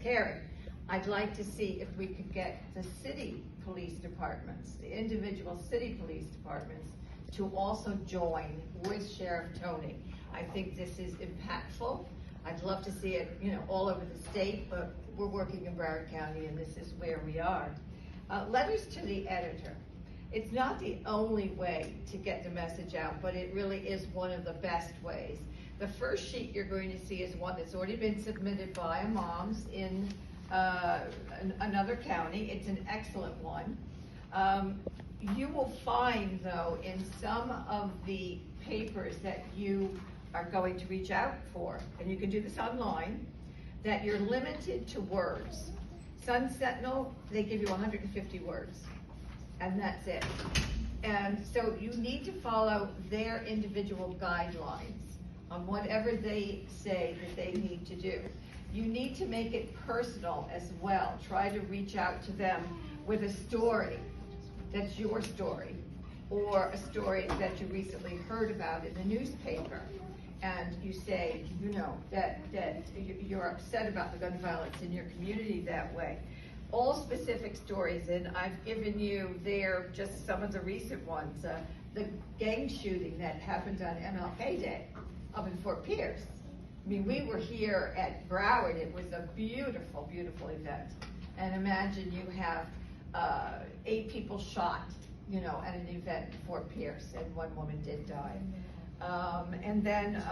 Carry. I'd like to see if we could get the city police departments, the individual city police departments, to also join with Sheriff Tony. I think this is impactful. I'd love to see it, all over the state, but we're working in Broward County and this is where we are. Letters to the editor. It's not the only way to get the message out, but it really is one of the best ways. The first sheet you're going to see is one that's already been submitted by a Moms in another county. It's an excellent one. You will find, though, in some of the papers that you are going to reach out for, and you can do this online, that you're limited to words. Sun Sentinel, they give you 150 words, and that's it. And so you need to follow their individual guidelines on whatever they say that they need to do. You need to make it personal as well. Try to reach out to them with a story that's your story, or a story that you recently heard about in the newspaper. And you say, that you're upset about the gun violence in your community that way. All specific stories, and I've given you there just some of the recent ones. The gang shooting that happened on MLK Day up in Fort Pierce. I mean, we were here at Broward. It was a beautiful, beautiful event. And imagine you have 8 people shot, at an event in Fort Pierce, and 1 woman did die. And then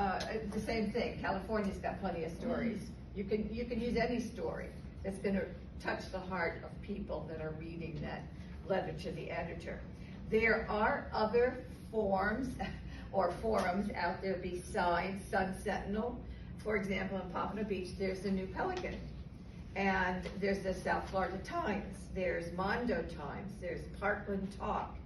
the same thing. California's got plenty of stories. You can use any story that's going to touch the heart of people that are reading that letter to the editor. There are other forms or forums out there besides Sun Sentinel. For example, in Pompano Beach, there's the New Pelican, and there's the South Florida Times, there's Mondo Times, there's Parkland Talk,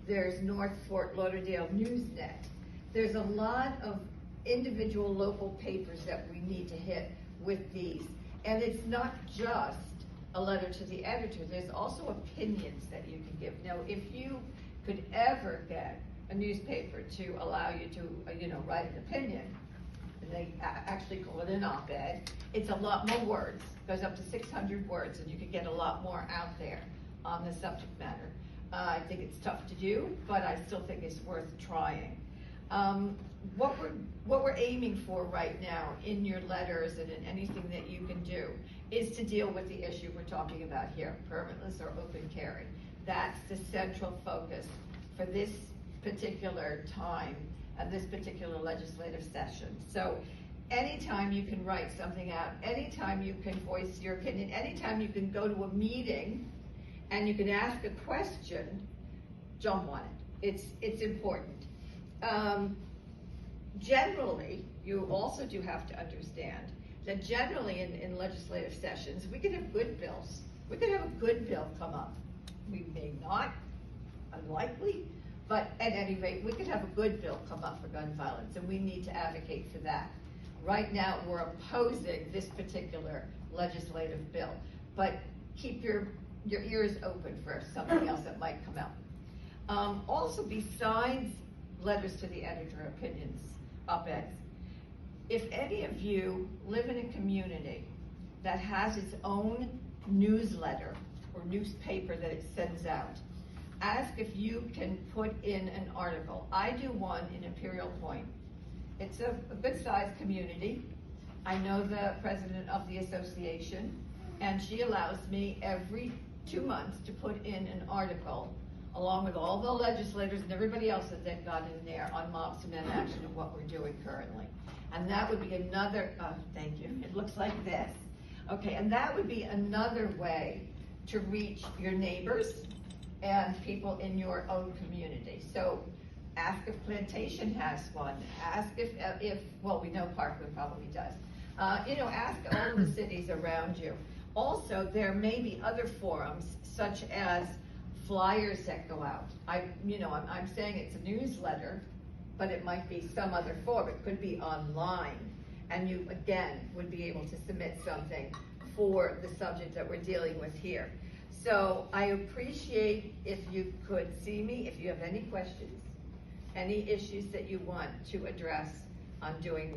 there's North Fort Lauderdale Newsnet. There's a lot of individual local papers that we need to hit with these. And it's not just a letter to the editor, there's also opinions that you can give. Now, if you could ever get a newspaper to allow you to, write an opinion, and they actually call it an op-ed, it's a lot more words, goes up to 600 words, and you can get a lot more out there on the subject matter. I think it's tough to do, but I still think it's worth trying. What we're aiming for right now in your letters and in anything that you can do is to deal with the issue we're talking about here, permitless or open carry. That's the central focus for this particular time and this particular legislative session. So anytime you can write something out, anytime you can voice your opinion, anytime you can go to a meeting and you can ask a question, jump on it. It's important. Generally, you also do have to understand that generally in legislative sessions, we can have good bills. We could have a good bill come up. We may not, unlikely, but at any rate, we could have a good bill come up for gun violence, and we need to advocate for that. Right now, we're opposing this particular legislative bill, but keep your ears open for something else that might come out. Also, besides letters to the editor, opinions, op-eds, if any of you live in a community that has its own newsletter or newspaper that it sends out, ask if you can put in an article. I do one in Imperial Point. It's a good sized community. I know the president of the association, and she allows me every 2 months to put in an article along with all the legislators and everybody else that they've got in there on Moms Demand Action and what we're doing currently. And that would be another, thank you, it looks like this. Okay, and that would be another way to reach your neighbors and people in your own community. So ask if Plantation has one, ask if well, we know Parkland probably does. Ask all of the cities around you. Also, there may be other forums such as flyers that go out. I'm saying it's a newsletter, but it might be some other form. It could be online, and you again would be able to submit something for the subject that we're dealing with here. So I appreciate if you could see me, if you have any questions, any issues that you want to address on doing this.